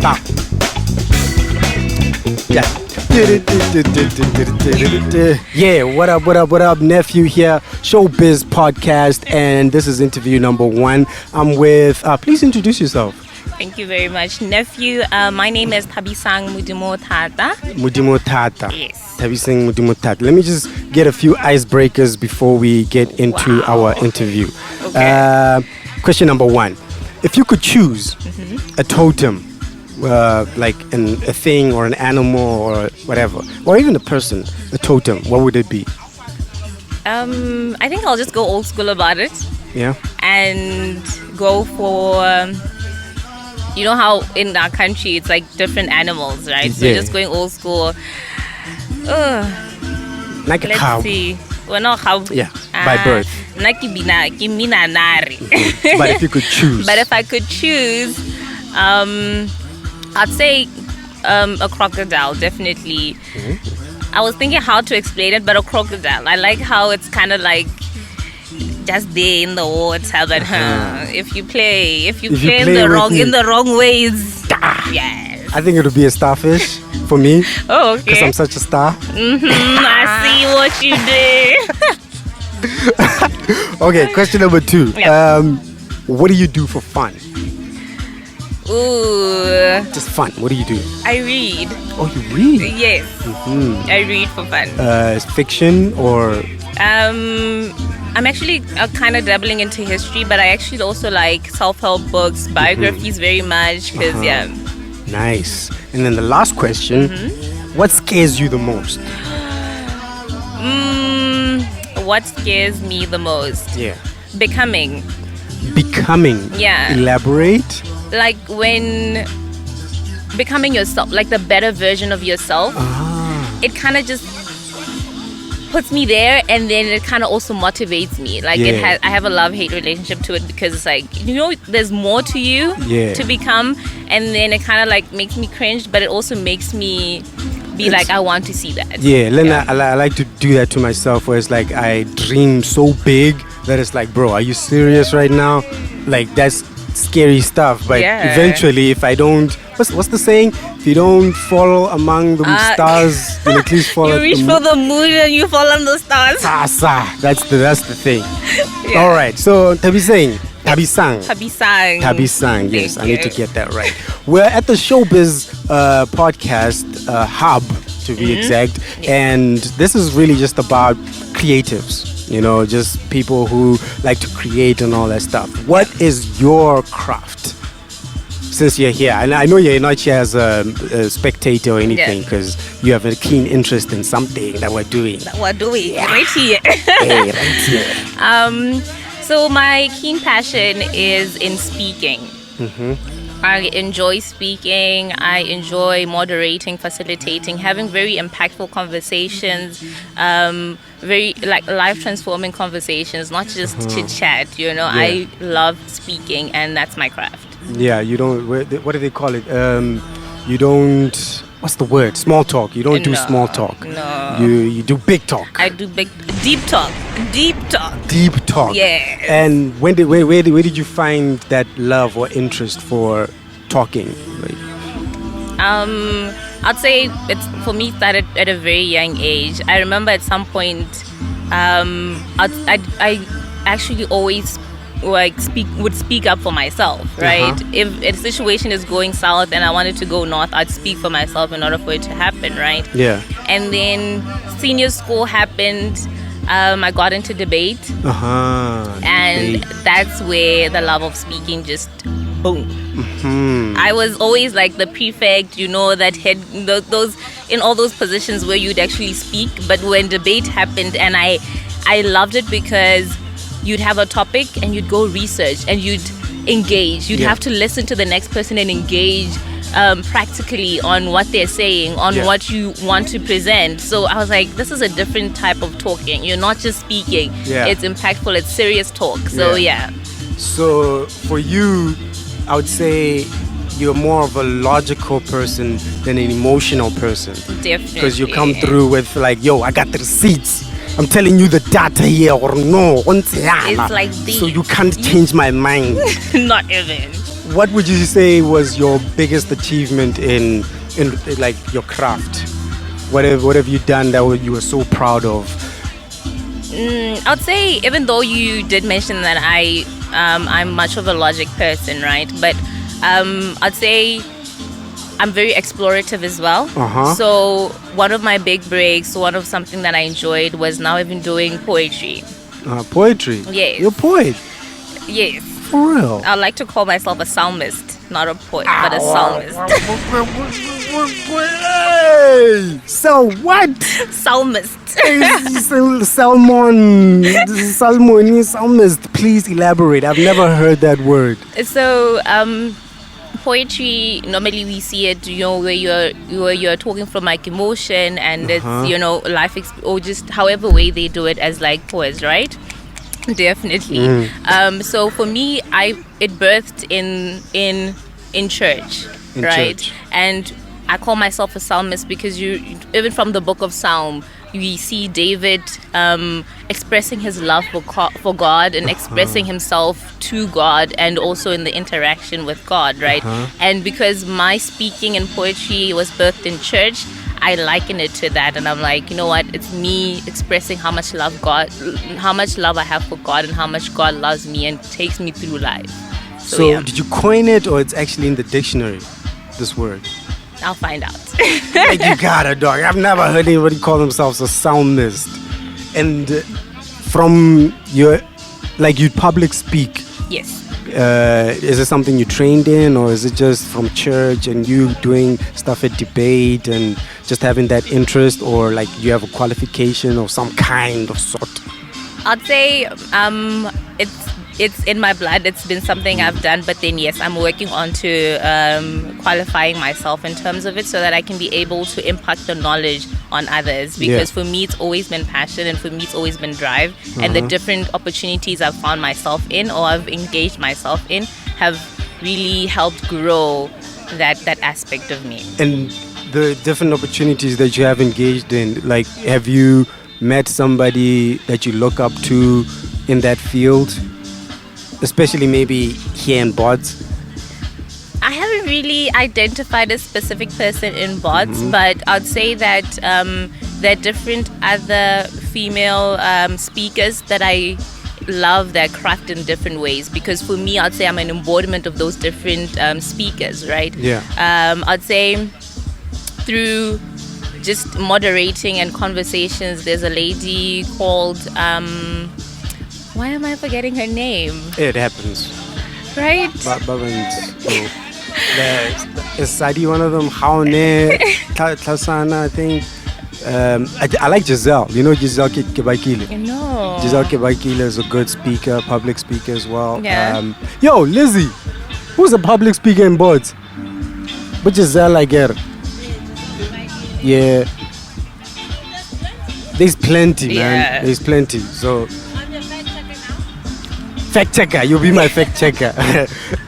Stop. Yeah, what up, nephew here, Showbiz podcast, and this is interview number 1. I'm with, please introduce yourself. Thank you very much, nephew. My name is Thabisang Mudimo Tata. Yes. Thabisang Mudimo Tata. Let me just get a few icebreakers before we get into our interview. Okay. Question number 1. If you could choose a totem, like a thing or an animal or whatever, or even a person, a totem, what would it be? I think I'll just go old school about it. Yeah. And go for, you know how in our country it's like different animals, right? So just going old school. Like a cow. Let's see. Well, not how. Yeah, by birth. But But if you could choose. But if I could choose, I'd say a crocodile, definitely. I was thinking how to explain it, but a crocodile. I like how it's kind of like just there in the water, but if you play in the wrong ways, yes. I think it would be a starfish for me. Oh, okay. Because I'm such a star. I see what you did. Okay, question number 2. Yeah. What do you do for fun? Ooh. Just fun. What do you do? I read. Oh, you read? Yes. I read for fun. Fiction or? I'm actually kind of dabbling into history, but I actually also like self-help books, biographies very much, because Nice. And then the last question, what scares you the most? What scares me the most? Yeah. Becoming. Yeah. Elaborate. Like when becoming yourself, like the better version of yourself, it kind of just puts me there, and then it kind of also motivates me. Like I have a love-hate relationship to it, because it's like, there's more to you to become, and then it kind of like makes me cringe, but it also makes me be like, I want to see that. Yeah, Lena, I like to do that to myself, where it's like I dream so big that it's like, bro, are you serious right now? Like, that's scary stuff. But eventually, if I don't, what's the saying? If you don't fall among the stars, then at least fall. You reach for the moon and you fall on the stars. That's the thing. All right. So Thabisang. Yes, I need to get that right. We're at the Showbiz podcast hub, to be exact, and this is really just about creatives. Just people who like to create and all that stuff. What is your craft? Since you're here, and I know you're not here as a spectator or anything, because you have a keen interest in something that we're doing. Right here. Hey, right here. So my keen passion is in speaking. I enjoy speaking. I enjoy moderating, facilitating, having very impactful conversations, very like life transforming conversations, not just chit chat. I love speaking, and that's my craft. Yeah, you don't. What do they call it? You don't. What's the word? Small talk. You don't do small talk. No. You do big talk. I do deep talk. Deep talk. Yeah. And where did you find that love or interest for talking? I'd say for me started at a very young age. I remember at some point, I actually always would speak up for myself, right? If a situation is going south and I wanted to go north, I'd speak for myself in order for it to happen, right? Yeah. And then senior school happened. I got into debate, and that's where the love of speaking just boom. I was always like the prefect, that head, those in all those positions where you'd actually speak. But when debate happened, and I loved it because you'd have a topic and you'd go research and you'd engage. You'd have to listen to the next person and engage practically on what they're saying, on what you want to present. So I was like, this is a different type of talking. You're not just speaking. It's impactful. It's serious talk. So So for you, I would say you're more of a logical person than an emotional person. Definitely. Because you come through with like, yo, I got the receipts. I'm telling you the data here or no. It's like this. So you can't change my mind. Not even. what would you say was your biggest achievement in like your craft? What have you done that you were so proud of? I'd say, even though you did mention that I'm much of a logic person, right? But I'd say I'm very explorative as well. So one of my big breaks, one of something that I enjoyed was now even doing poetry. Poetry? Yes. You're a poet? Yes. For real? I like to call myself a psalmist, not a poet, but a psalmist. So what? Psalmist. Psalmist. Please elaborate. I've never heard that word. So, poetry, normally we see it, where you're talking from like emotion, and it's life or just however way they do it as like poets, right? Definitely. So for me, it birthed in church, right? Church. And I call myself a psalmist because even from the book of Psalm, we see David expressing his love for God and expressing himself to God, and also in the interaction with God, right? And because my speaking and poetry was birthed in church, I liken it to that, and I'm like, you know what? It's me expressing how much love I have for God, and how much God loves me and takes me through life. So yeah. Did you coin it, or it's actually in the dictionary, this word? I'll find out. Like, you gotta, dog. I've never heard anybody call themselves a psalmist. And from you public speak. Yes. Is it something you trained in, or is it just from church and you doing stuff at debate and just having that interest, or like you have a qualification of some kind of sort? I'd say it's in my blood. It's been something I've done, but then yes, I'm working on to qualifying myself in terms of it, so that I can be able to impact the knowledge on others. Because for me, it's always been passion, and for me, it's always been drive. And the different opportunities I've found myself in, or I've engaged myself in, have really helped grow that aspect of me. And the different opportunities that you have engaged in, like, have you met somebody that you look up to in that field? Especially maybe here in Bods? I haven't really identified a specific person in Bods, but I'd say that there are different other female speakers that I love their craft in different ways. Because for me, I'd say I'm an embodiment of those different speakers, right? Yeah. I'd say through just moderating and conversations, there's a lady called... why am I forgetting her name? It happens. Right? Is Sadi one of them? Haune, Tlasana, I think. I like Giselle. You know Giselle Kebaikile? No. Giselle Kebaikile is a good speaker, public speaker as well. Yeah. Yo, Lizzie, who's a public speaker in Boards? But Giselle, I get her. Yeah. There's plenty, man. There's plenty. So... Fact checker, you'll be my fact checker.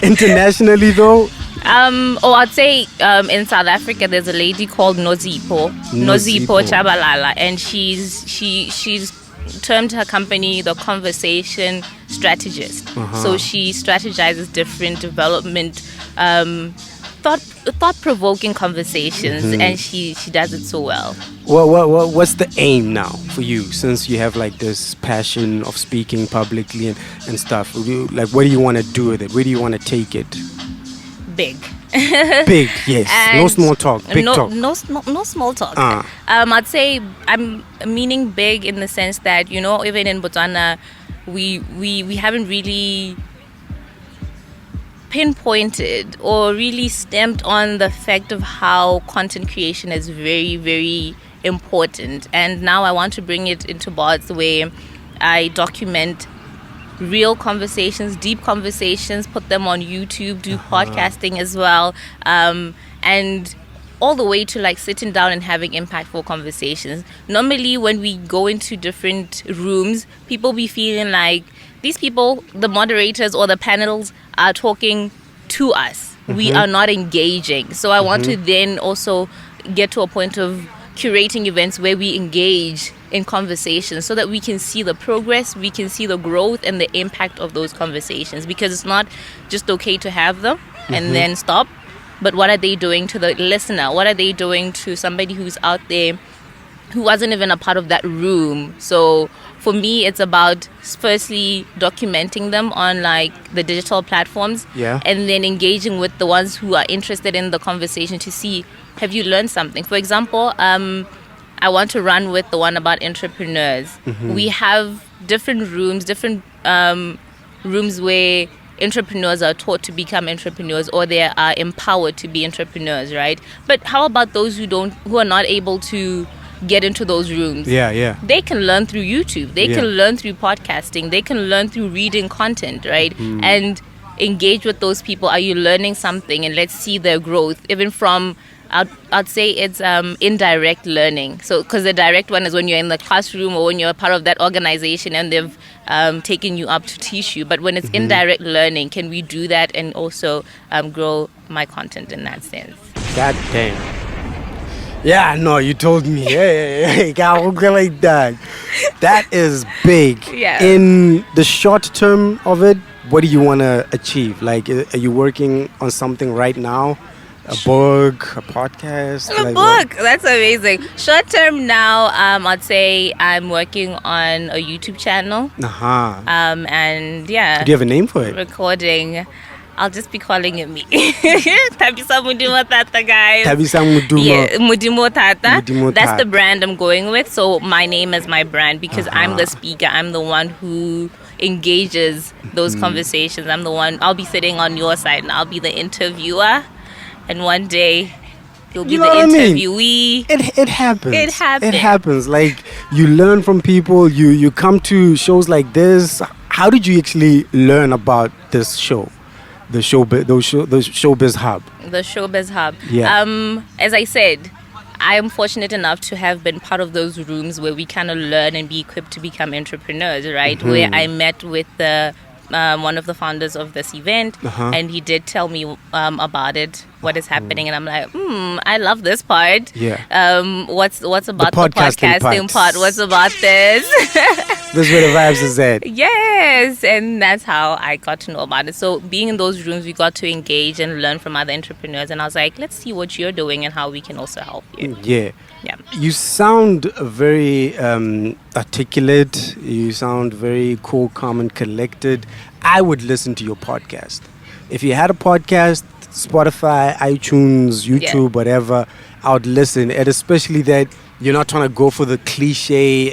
Internationally though? I'd say in South Africa there's a lady called Nozipho Chabalala, and she's termed her company the conversation strategist. So she strategizes different development thought-provoking conversations, and she does it so well. What's the aim now for you, since you have like this passion of speaking publicly and stuff? Like, what do you want to do with it? Where do you want to take it? Big. Big, yes. No small talk. Big talk. No small talk. I'd say I'm meaning big in the sense that, even in Botswana, we haven't really pinpointed or really stamped on the fact of how content creation is very, very important. And now I want to bring it into Bods, where I document real conversations, deep conversations, put them on YouTube, do podcasting as well, and all the way to like sitting down and having impactful conversations. Normally when we go into different rooms, people be feeling like these people, the moderators or the panels, are talking to us. We are not engaging. So I want to then also get to a point of curating events where we engage in conversations so that we can see the progress, we can see the growth and the impact of those conversations, because it's not just okay to have them and then stop, but what are they doing to the listener? What are they doing to somebody who's out there who wasn't even a part of that room? So for me, it's about firstly documenting them on like the digital platforms, and then engaging with the ones who are interested in the conversation to see, have you learned something? For example, I want to run with the one about entrepreneurs. We have different rooms where entrepreneurs are taught to become entrepreneurs, or they are empowered to be entrepreneurs, right? But how about those who are not able to get into those rooms? They can learn through YouTube, they can learn through podcasting, they can learn through reading content, right? And engage with those people. Are you learning something? And let's see their growth, even from I'd say it's indirect learning. So because the direct one is when you're in the classroom or when you're a part of that organization and they've taken you up to teach you. But when it's indirect learning, can we do that and also grow my content in that sense? God damn. Yeah, no, you told me. Hey, I'll go like that. That is big. Yeah. In the short term of it, what do you want to achieve? Like, are you working on something right now? A book, a podcast? A book. That's amazing. Short term now, I'd say I'm working on a YouTube channel. And yeah. Do you have a name for it? Recording. I'll just be calling it me. Thabisang Mudimo Tata, guys. Thabisang Mudimo. Yeah, Mudimo Tata. Mudimo That's Tata. the brand I'm going with. So my name is my brand because I'm the speaker. I'm the one who engages those conversations. I'm the one. I'll be sitting on your side and I'll be the interviewer. And one day, you'll be the interviewee. It happens. It happens. It happens. Like, you learn from people. You come to shows like this. How did you actually learn about this show? The SHOWBIZ Hub. The SHOWBIZ Hub. Yeah. As I said, I am fortunate enough to have been part of those rooms where we kind of learn and be equipped to become entrepreneurs, right? Where I met with one of the founders of this event, and he did tell me about it, what is happening, and I'm like, I love this part. What's about the podcasting part? What's about this? This is where the vibes is at. Yes, and that's how I got to know about it. So being in those rooms, we got to engage and learn from other entrepreneurs, and I was like, let's see what you're doing and how we can also help you. Yeah. You sound very articulate. You sound very cool, calm, and collected. I would listen to your podcast. If you had a podcast, Spotify, iTunes, YouTube, whatever, I would listen. And especially that you're not trying to go for the cliche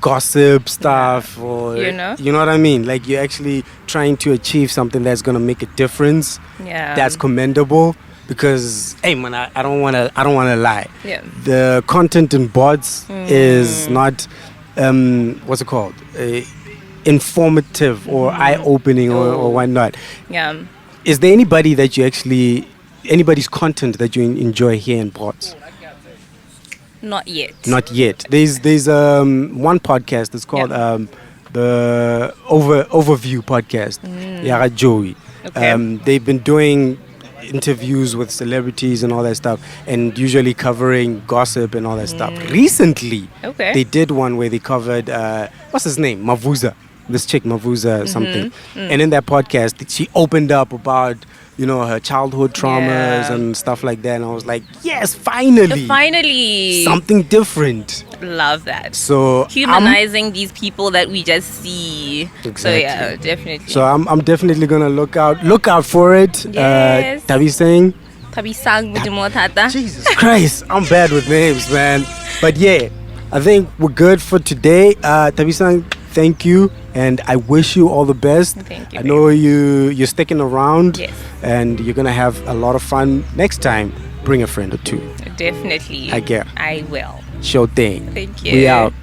gossip stuff, or you know what I mean. Like, you're actually trying to achieve something that's gonna make a difference. That's commendable. Because, hey man, I don't wanna lie. The content in bots is not what's it called? Informative or eye-opening or whatnot. Is there anybody's content that you enjoy here in bots? Not yet. There's one podcast that's called the Overview podcast. Yara Joey. They've been doing interviews with celebrities and all that stuff, and usually covering gossip and all that stuff. Recently, they did one where they covered what's his name, Mavuza, this chick Mavuza something, and in that podcast she opened up about her childhood traumas and stuff like that, and I was like, yes, finally something different. Love that. So humanizing these people that we just see. So yeah, definitely. So I'm definitely gonna look out for it. Yes. Thabisang Mudimo Tata. Jesus Christ, I'm bad with names, man. But yeah, I think we're good for today. Thabisang, thank you, and I wish you all the best. Thank you. I know you're sticking around, and you're gonna have a lot of fun next time. Bring a friend or two. Definitely. I will. Show thing. Thank you. We out.